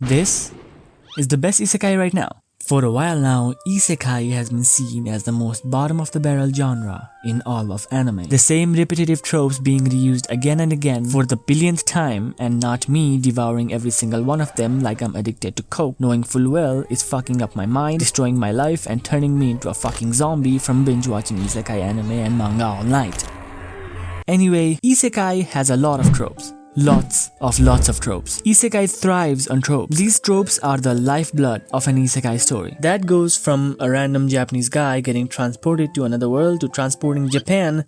This is the best isekai right now. For a while now, isekai has been seen as the most bottom-of-the-barrel genre in all of anime. The same repetitive tropes being reused again and again for the billionth time, and not me devouring every single one of them like I'm addicted to coke, knowing full well it's fucking up my mind, destroying my life, and turning me into a fucking zombie from binge-watching isekai anime and manga all night. Anyway, isekai has a lot of tropes. Lots of tropes. Isekai thrives on tropes. These tropes are the lifeblood of an isekai story. That goes from a random Japanese guy getting transported to another world to transporting Japan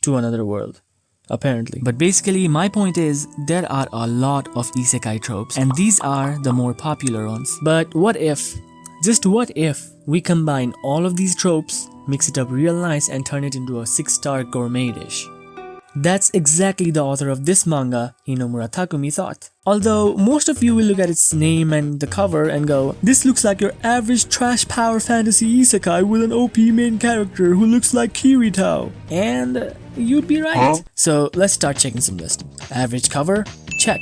to another world, apparently. But basically, my point is, there are a lot of isekai tropes, and these are the more popular ones. But what if, just what if, we combine all of these tropes, mix it up real nice, and turn it into a 6-star gourmet dish? That's exactly the author of this manga, Hinomura Takumi, thought. Although most of you will look at its name and the cover and go, this looks like your average trash power fantasy isekai with an OP main character who looks like Kirito. And you'd be right. So let's start checking some lists. Average cover? Check.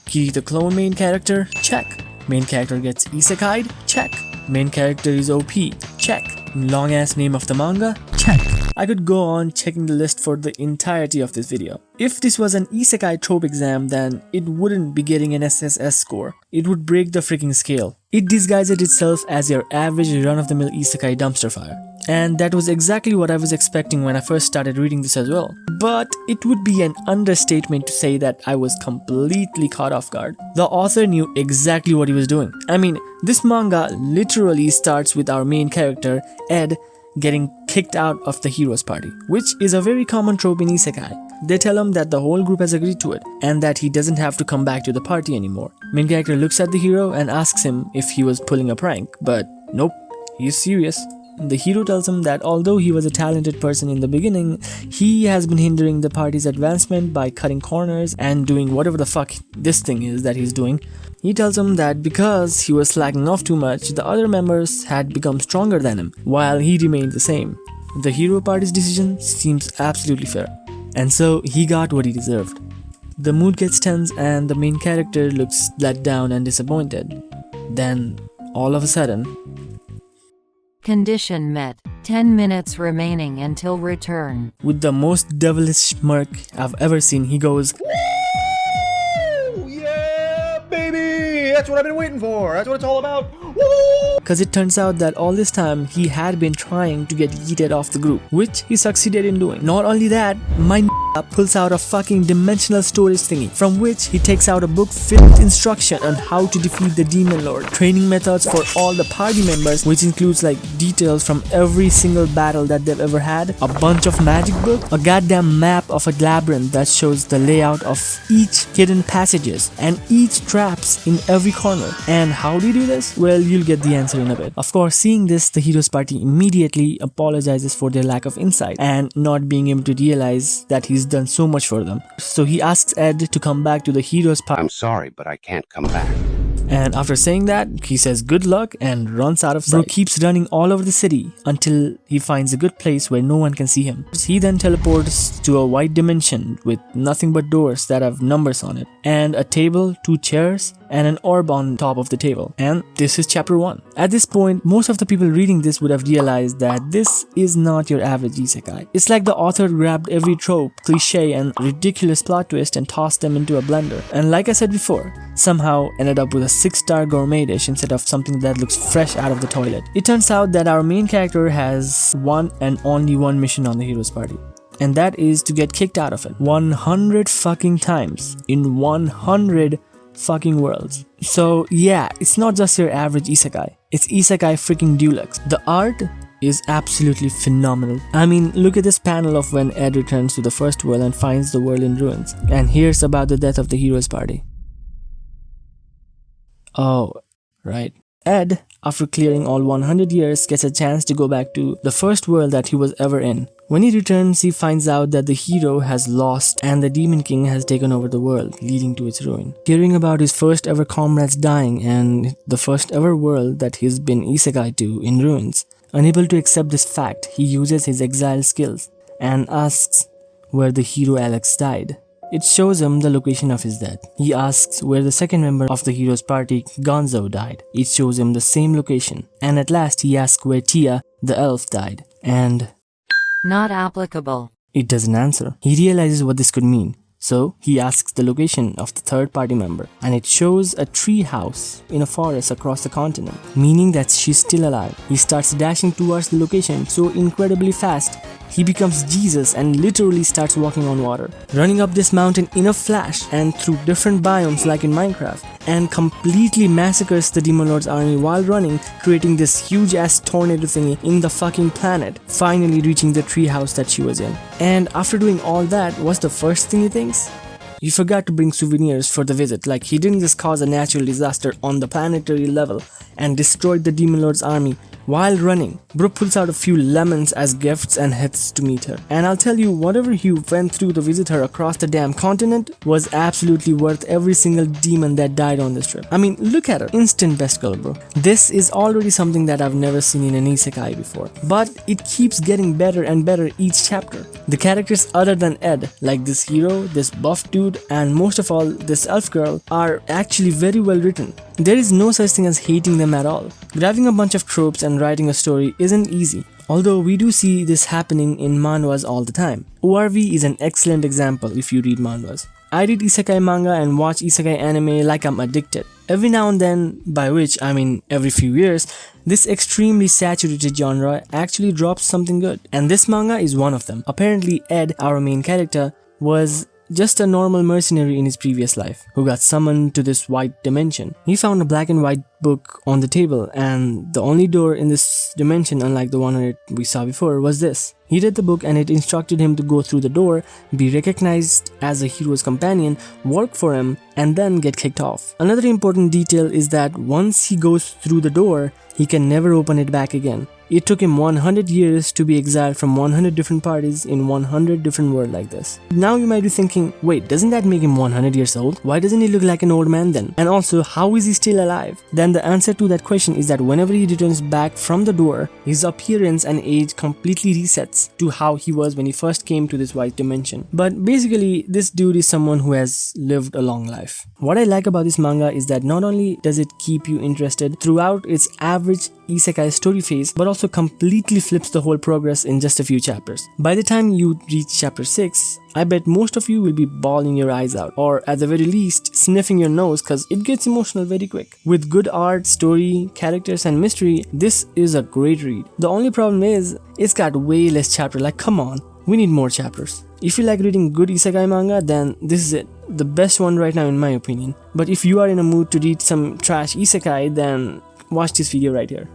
Kirito clone main character? Check. Main character gets isekai'd? Check. Main character is OP? Check. Long ass name of the manga? Check. I could go on checking the list for the entirety of this video. If this was an isekai trope exam, then it wouldn't be getting an SSS score. It would break the freaking scale. It disguised itself as your average run-of-the-mill isekai dumpster fire. And that was exactly what I was expecting when I first started reading this as well. But it would be an understatement to say that I was completely caught off guard. The author knew exactly what he was doing. I mean, this manga literally starts with our main character, Ed, getting kicked out of the hero's party, which is a very common trope in isekai. They tell him that the whole group has agreed to it, and that he doesn't have to come back to the party anymore. Main character looks at the hero and asks him if he was pulling a prank, but nope, he's serious. The hero tells him that although he was a talented person in the beginning, he has been hindering the party's advancement by cutting corners and doing whatever the fuck this thing is that he's doing. He tells him that because he was slacking off too much, the other members had become stronger than him, while he remained the same. The hero party's decision seems absolutely fair, and so he got what he deserved. The mood gets tense and the main character looks let down and disappointed. Then, all of a sudden, condition met. 10 minutes remaining until return. With the most devilish smirk I've ever seen, he goes, yeah, baby! That's what I've been waiting for. That's what it's all about. Woo! Cause it turns out that all this time he had been trying to get yeeted off the group, which he succeeded in doing. Not only that, my pulls out a fucking dimensional storage thingy, from which he takes out a book filled with instruction on how to defeat the demon lord, training methods for all the party members, which includes like details from every single battle that they've ever had, a bunch of magic book, a goddamn map of a labyrinth that shows the layout of each hidden passages and each traps in every corner. And how do you do this? Well, you'll get the answer in a bit. Of course, seeing this, the hero's party immediately apologizes for their lack of insight and not being able to realize that he's done so much for them. So he asks Ed to come back to the hero's party. I'm sorry, but I can't come back. And after saying that, he says good luck and runs out of sight. Bro keeps running all over the city until he finds a good place where no one can see him. He then teleports to a white dimension with nothing but doors that have numbers on it, and a table, 2 chairs, and an orb on top of the table. And this is chapter 1. At this point, most of the people reading this would have realized that this is not your average isekai. It's like the author grabbed every trope, cliche, and ridiculous plot twist and tossed them into a blender. And like I said before, somehow ended up with a 6-star gourmet dish instead of something that looks fresh out of the toilet. It turns out that our main character has one and only one mission on the hero's party, and that is to get kicked out of it 100 fucking times in 100 fucking worlds. So yeah, it's not just your average isekai, it's isekai freaking deluxe. The art is absolutely phenomenal. I mean, look at this panel of when Ed returns to the first world and finds the world in ruins, and hears about the death of the hero's party. Oh, right. Ed, after clearing all 100 years, gets a chance to go back to the first world that he was ever in. When he returns, he finds out that the hero has lost and the Demon King has taken over the world, leading to its ruin. Hearing about his first ever comrades dying and the first ever world that he's been isekai to in ruins, unable to accept this fact, he uses his exile skills and asks where the hero Alex died. It shows him the location of his death. He asks where the second member of the hero's party, Gonzo, died. It shows him the same location. And at last he asks where Tia, the elf, died. And Not applicable. it doesn't answer. He realizes what this could mean. So he asks the location of the third party member, and it shows a tree house in a forest across the continent, meaning that she's still alive. He starts dashing towards the location so incredibly fast, he becomes Jesus and literally starts walking on water, running up this mountain in a flash and through different biomes like in Minecraft, and completely massacres the Demon Lord's army while running, creating this huge ass tornado thingy in the fucking planet, finally reaching the tree house that she was in. And after doing all that, what's the first thing he thinks? He forgot to bring souvenirs for the visit. Like, he didn't just cause a natural disaster on the planetary level and destroyed the Demon Lord's army while running. Bro pulls out a few lemons as gifts and heads to meet her. And I'll tell you, whatever he went through to visit her across the damn continent was absolutely worth every single demon that died on this trip. I mean, look at her. Instant best girl, bro. This is already something that I've never seen in an isekai before. But it keeps getting better and better each chapter. The characters other than Ed, like this hero, this buff dude, and most of all, this elf girl, are actually very well written. There is no such thing as hating them at all. Grabbing a bunch of tropes and writing a story isn't easy, although we do see this happening in manhwas all the time. ORV is an excellent example if you read manhwas. I read isekai manga and watch isekai anime like I'm addicted. Every now and then, by which I mean every few years, this extremely saturated genre actually drops something good. And this manga is one of them. Apparently Ed, our main character, was just a normal mercenary in his previous life who got summoned to this white dimension. He found a black and white book on the table, and the only door in this dimension, unlike the one we saw before, was this. He read the book and it instructed him to go through the door, be recognized as a hero's companion, work for him, and then get kicked off. Another important detail is that once he goes through the door, he can never open it back again. It took him 100 years to be exiled from 100 different parties in 100 different worlds like this. Now you might be thinking, wait, doesn't that make him 100 years old? Why doesn't he look like an old man then? And also, how is he still alive? Then the answer to that question is that whenever he returns back from the door, his appearance and age completely resets to how he was when he first came to this white dimension. But basically, this dude is someone who has lived a long life. What I like about this manga is that not only does it keep you interested throughout its average isekai story phase, but also completely flips the whole progress in just a few chapters. By the time you reach chapter 6, I bet most of you will be bawling your eyes out, or at the very least sniffing your nose, cause it gets emotional very quick. With good art, story, characters and mystery, this is a great read. The only problem is, it's got way less chapters. Like, come on, we need more chapters. If you like reading good isekai manga, then this is it. The best one right now in my opinion. But if you are in a mood to read some trash isekai, then watch this video right here.